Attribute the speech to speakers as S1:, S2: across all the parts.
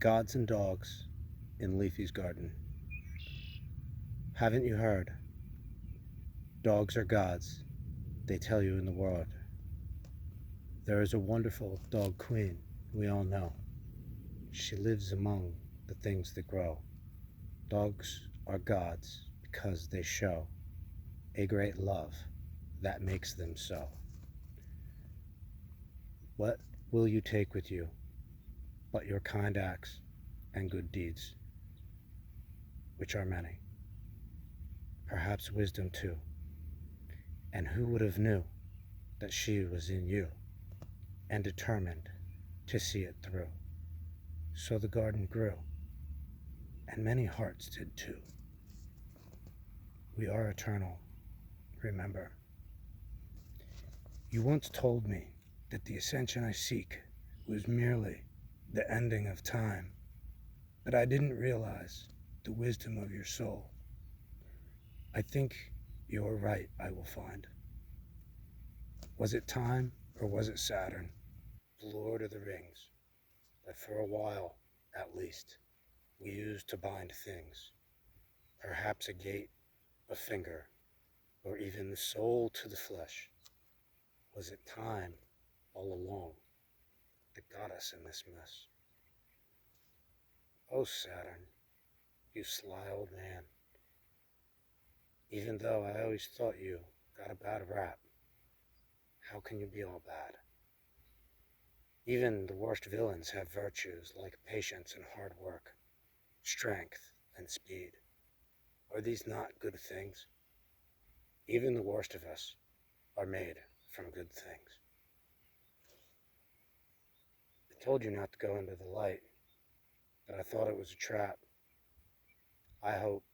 S1: Gods and dogs in Leafy's garden. Haven't you heard? Dogs are gods, they tell you in the world. There is a wonderful dog queen we all know. She lives among the things that grow. Dogs are gods because they show a great love that makes them so. What will you take with you but your kind acts and good deeds, which are many? Perhaps wisdom too. And who would have knew that she was in you and determined to see it through? So the garden grew, and many hearts did too. We are eternal, remember. You once told me that the ascension I seek was merely the ending of time, but I didn't realize the wisdom of your soul. I think you're right, I will find. Was it time or was it Saturn, the Lord of the Rings, that for a while, at least, we used to bind things? Perhaps a gate, a finger, or even the soul to the flesh. Was it time all along that got us in this mess? Oh, Saturn, you sly old man. Even though I always thought you got a bad rap, how can you be all bad? Even the worst villains have virtues like patience and hard work, strength and speed. Are these not good things? Even the worst of us are made from good things. I told you not to go into the light, but I thought it was a trap. I hope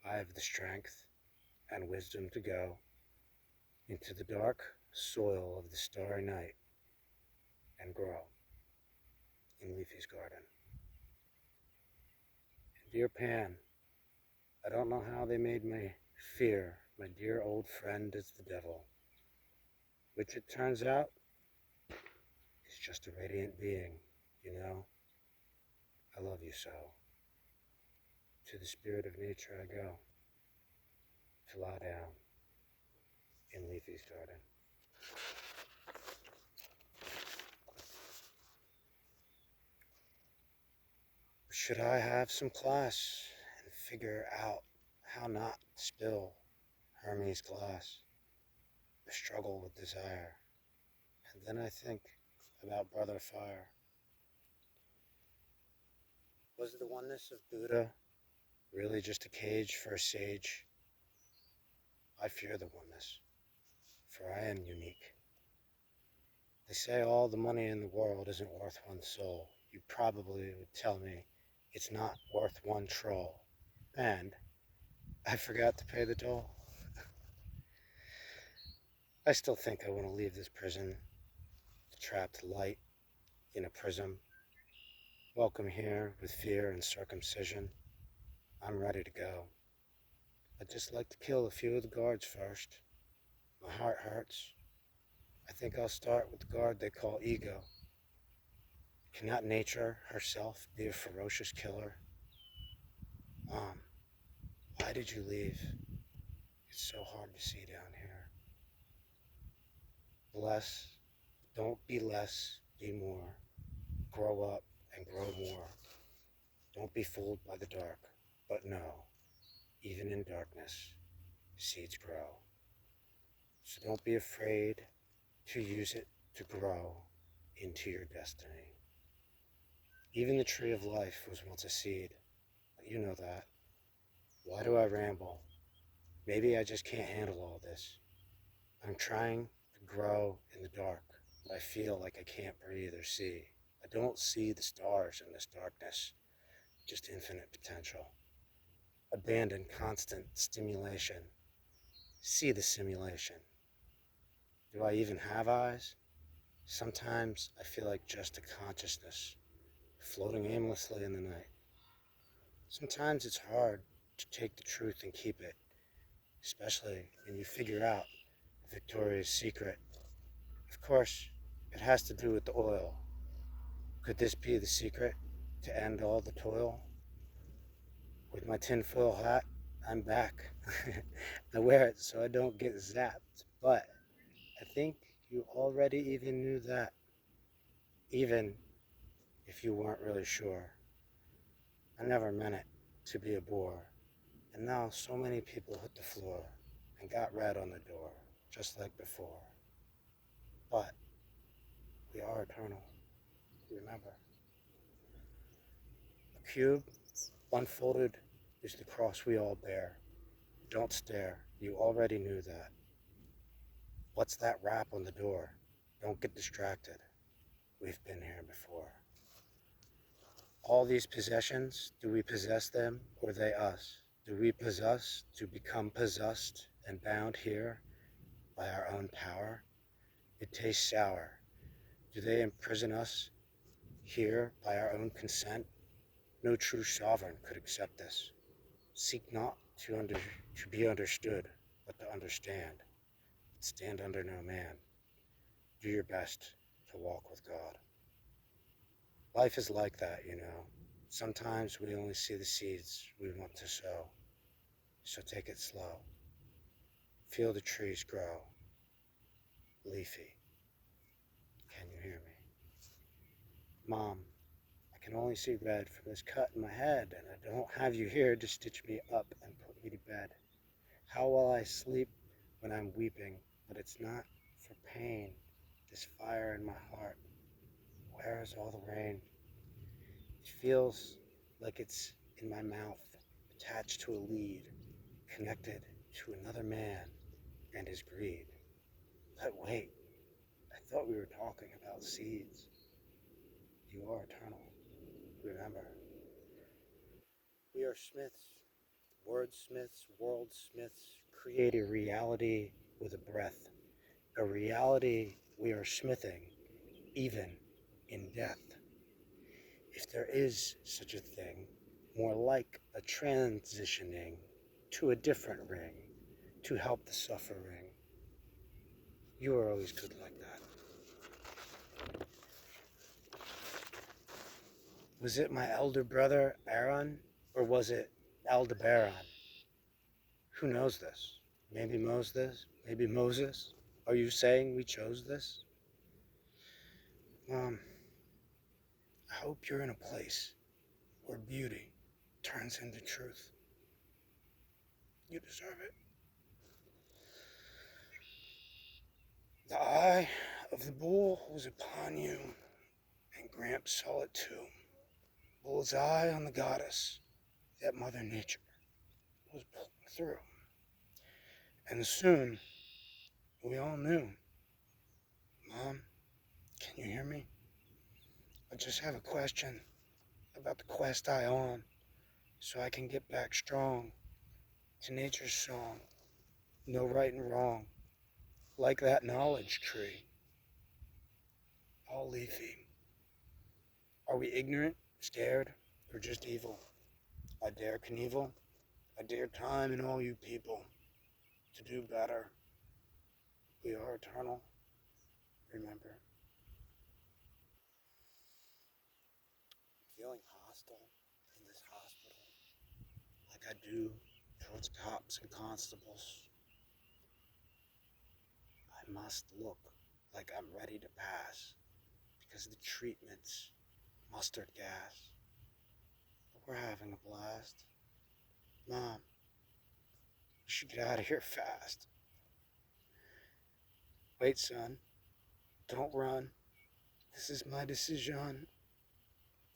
S1: I have the strength and wisdom to go into the dark soil of the starry night and grow in Leafy's garden. And dear Pan, I don't know how they made me fear my dear old friend is the devil, which it turns out is just a radiant being, you know. I love you so. To the spirit of nature I go, to lie down in Leafy's garden. Should I have some class and figure out how not to spill Hermes' glass? The struggle with desire. And then I think about Brother Fire. Was the oneness of Buddha really just a cage for a sage? I fear the oneness, for I am unique. They say all the money in the world isn't worth one soul. You probably would tell me it's not worth one troll. And I forgot to pay the toll. I still think I want to leave this prison, the trapped light in a prism. Welcome here with fear and circumcision. I'm ready to go. I'd just like to kill a few of the guards first. My heart hurts. I think I'll start with the guard they call ego. Cannot nature herself be a ferocious killer? Mom, why did you leave? It's so hard to see down here. Bless, don't be less, be more. Grow up and grow more. Don't be fooled by the dark, but know, even in darkness, seeds grow. So don't be afraid to use it to grow into your destiny. Even the tree of life was once a seed, but you know that. Why do I ramble? Maybe I just can't handle all this. I'm trying to grow in the dark, but I feel like I can't breathe or see. I don't see the stars in this darkness, just infinite potential. Abandon constant stimulation. See the simulation. Do I even have eyes? Sometimes I feel like just a consciousness floating aimlessly in the night. Sometimes it's hard to take the truth and keep it, especially when you figure out Victoria's secret. Of course, it has to do with the oil. Could this be the secret? to end all the toil. With my tinfoil hat, I'm back. I wear it so I don't get zapped, but I think you already even knew that, even if you weren't really sure. I never meant it to be a bore, and now so many people hit the floor and got red on the door, just like before. But we are eternal, remember. A cube, unfolded, is the cross we all bear. Don't stare, you already knew that. What's that rap on the door? Don't get distracted. We've been here before. All these possessions, do we possess them or they us? Do we possess to become possessed and bound here by our own power? It tastes sour. Do they imprison us here by our own consent? No true sovereign could accept this. Seek not to be understood, but to understand. Stand under no man. Do your best to walk with God. Life is like that, you know. Sometimes we only see the seeds we want to sow. So take it slow. Feel the trees grow. Leafy. Can you hear me? Mom, I can only see red from this cut in my head, and I don't have you here to stitch me up and put me to bed. How will I sleep when I'm weeping? But it's not for pain. This fire in my heart. Where is all the rain? It feels like it's in my mouth, attached to a lead, connected to another man and his greed. But wait, I thought we were talking about seeds. You are eternal, remember. We are smiths, wordsmiths, worldsmiths, create a reality with a breath. A reality we are smithing, even in death. If there is such a thing, more like a transitioning to a different ring to help the suffering. You are always good like that. Was it my elder brother, Aaron, or was it Aldebaran? Who knows this? Maybe Moses? Maybe Moses? Are you saying we chose this? Mom, I hope you're in a place where beauty turns into truth. You deserve it. The eye of the bull was upon you, and Gramps saw it too. Bull's eye on the goddess that Mother Nature was pulling through. And soon, we all knew. Mom, can you hear me? I just have a question about the quest I on, so I can get back strong to nature's song. No right and wrong, like that knowledge tree, all leafy. Are we ignorant, scared, or just evil? I dare Knievel, I dare time and all you people to do better. We are eternal, remember. Feeling hostile in this hospital, like I do towards cops and constables. I must look like I'm ready to pass because the treatment's mustard gas. But we're having a blast. Mom, we should get out of here fast. Wait, son, don't run. This is my decision.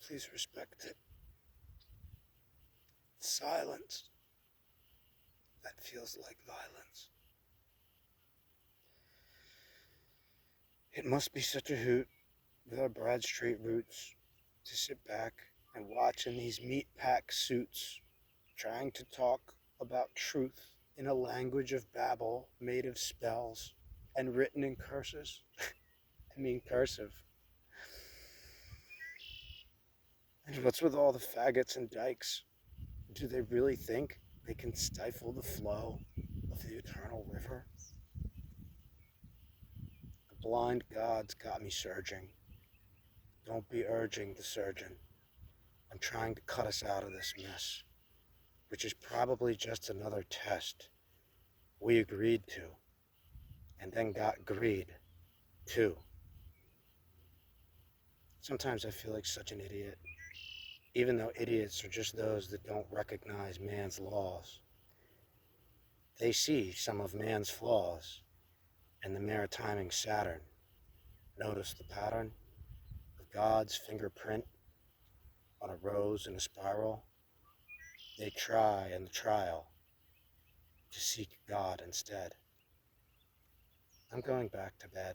S1: Please respect it. Silence. That feels like violence. It must be such a hoot with our Broad Street roots to sit back and watch in these meat pack suits, trying to talk about truth in a language of babble made of spells and written in curses. I mean cursive. And what's with all the faggots and dykes? Do they really think they can stifle the flow of the eternal river? The blind gods got me surging. Don't be urging the surgeon. I'm trying to cut us out of this mess, which is probably just another test we agreed to, and then got greed, too. Sometimes I feel like such an idiot, even though idiots are just those that don't recognize man's laws. They see some of man's flaws, and the maritiming Saturn. Notice the pattern of God's fingerprint on a rose in a spiral. They try in the trial to seek God instead. I'm going back to bed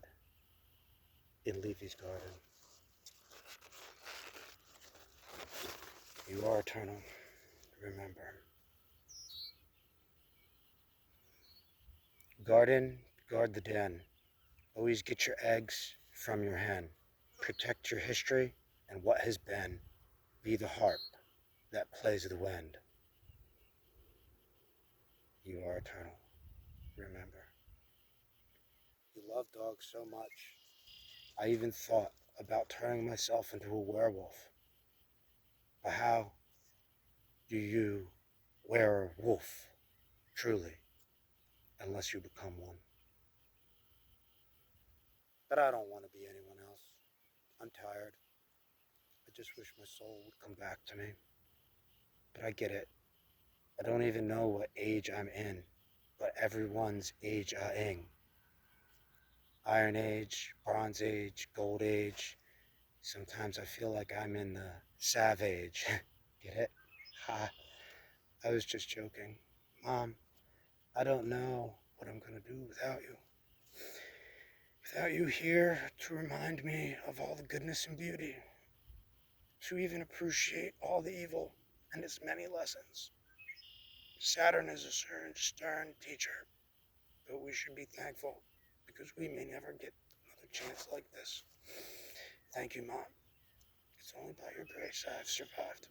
S1: in Leafy's garden. You are eternal, remember. Garden, guard the den. Always get your eggs from your hen. Protect your history and what has been. Be the harp that plays the wind. You are eternal, remember. You love dogs so much, I even thought about turning myself into a werewolf. But how do you wear a wolf, truly, unless you become one? But I don't want to be anyone else. I'm tired. I just wish my soul would come back to me. But I get it. I don't even know what age I'm in, but everyone's age-ing. Iron Age, Bronze Age, Gold Age. Sometimes I feel like I'm in the Sav Age. Get it? Ha. I was just joking. Mom, I don't know what I'm gonna do without you. Without you here to remind me of all the goodness and beauty. To even appreciate all the evil and its many lessons. Saturn is a stern teacher, but we should be thankful because we may never get another chance like this. Thank you, Mom. It's only by your grace I have survived.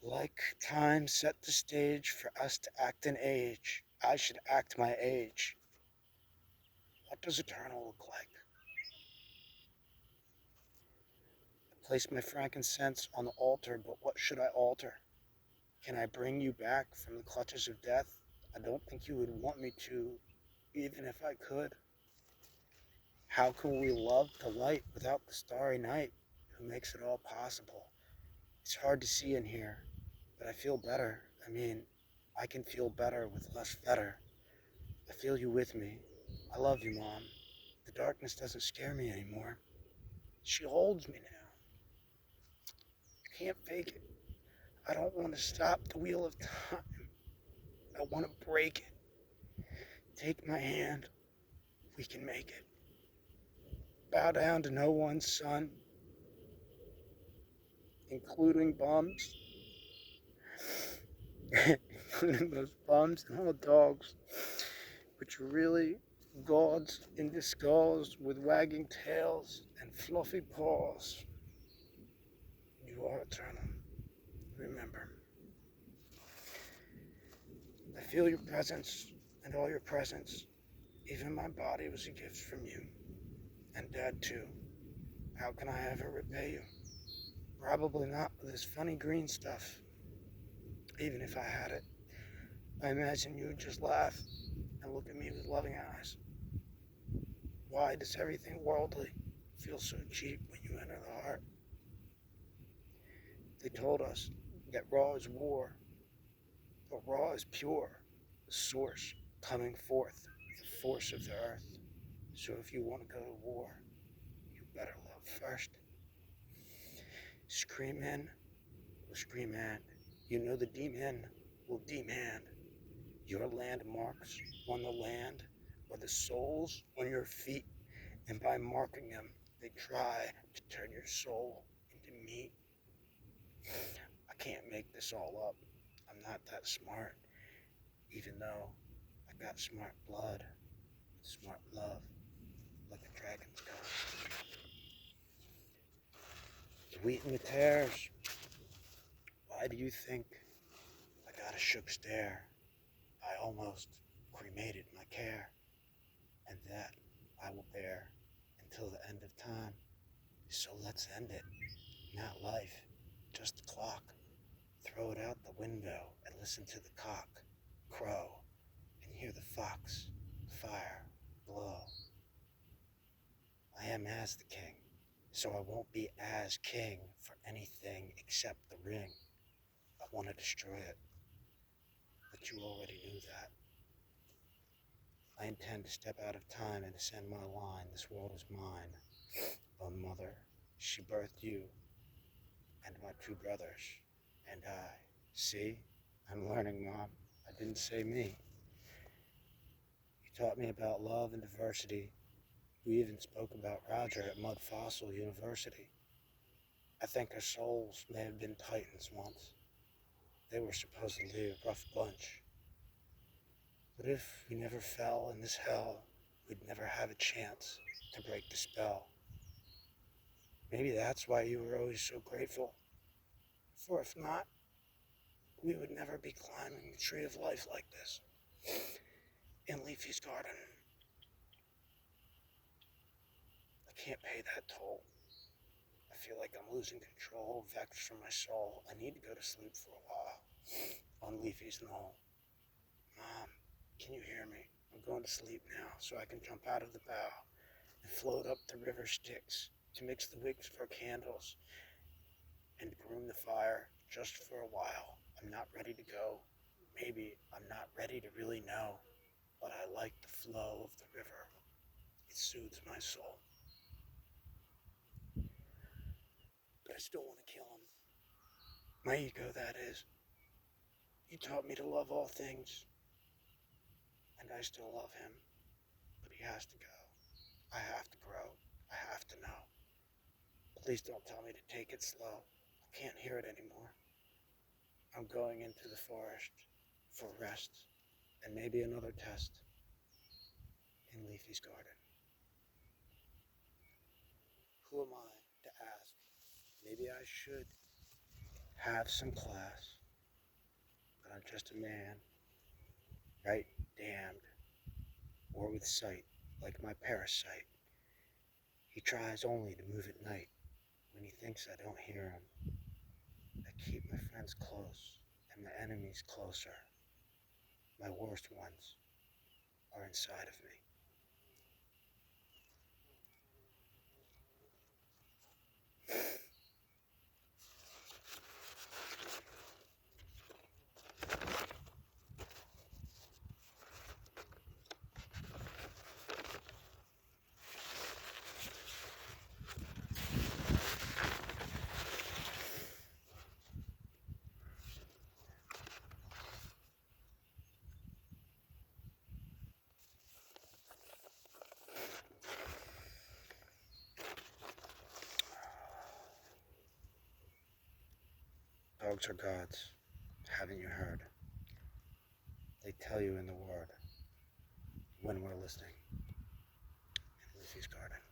S1: Like time set the stage for us to act in age, I should act my age. What does eternal look like? I place my frankincense on the altar, but what should I alter? Can I bring you back from the clutches of death? I don't think you would want me to, even if I could. How can we love the light without the starry night who makes it all possible? It's hard to see in here, but I feel better. I mean, I can feel better with less fetter. I feel you with me. I love you, Mom. The darkness doesn't scare me anymore. She holds me now. I can't fake it. I don't want to stop the wheel of time. I want to break it. Take my hand. We can make it. Bow down to no one's son, including bums. Including those bums and all dogs, which are really gods in disguise with wagging tails and fluffy paws. You are eternal. Remember. I feel your presence and all your presence. Even my body was a gift from you. And Dad, too. How can I ever repay you? Probably not with this funny green stuff. Even if I had it, I imagine you would just laugh and look at me with loving eyes. Why does everything worldly feel so cheap when you enter the heart? They told us that raw is war, but raw is pure, the source coming forth, the force of the earth. So if you want to go to war, you better love first. Scream in will scream and. You know the demon will demand. Your landmarks on the land are the soles on your feet, and by marking them, they try to turn your soul into meat. I can't make this all up. I'm not that smart, even though I got smart blood, smart love, like a dragon's got. The wheat and the tares. Why do you think I got a shook stare? I almost cremated my care, and that I will bear until the end of time. So let's end it. Not life, just the clock. Throw it out the window and listen to the cock crow and hear the fox, fire, blow. I am as the king, so I won't be as king for anything except the ring. I want to destroy it, but you already knew that. I intend to step out of time and ascend my line. This world is mine. Oh, mother, she birthed you and my two brothers and I. See, I'm learning, Mom. I didn't say me. You taught me about love and diversity. We even spoke about Roger at Mud Fossil University. I think our souls may have been titans once. They were supposedly a rough bunch. But if we never fell in this hell, we'd never have a chance to break the spell. Maybe that's why you were always so grateful. For if not, we would never be climbing the tree of life like this. In Leafy's garden. I can't pay that toll. I feel like I'm losing control, vexed from my soul. I need to go to sleep for a while. On Leafy's knoll. Mom, can you hear me? I'm going to sleep now so I can jump out of the bow and float up the river Styx to mix the wicks for candles and groom the fire just for a while. I'm not ready to go. Maybe I'm not ready to really know, but I like the flow of the river. It soothes my soul. But I still want to kill him. My ego, that is. He taught me to love all things, and I still love him. But he has to go. I have to grow. I have to know. Please don't tell me to take it slow. I can't hear it anymore. I'm going into the forest for rest and maybe another test in Leafy's garden. Who am I to ask? Maybe I should have some class, but I'm just a man, right? Damned, or with sight, like my parasite. He tries only to move at night when he thinks I don't hear him. I keep my friends close and my enemies closer. My worst ones are inside of me. Dogs are gods, haven't you heard? They tell you in the word when we're listening in Lucy's garden.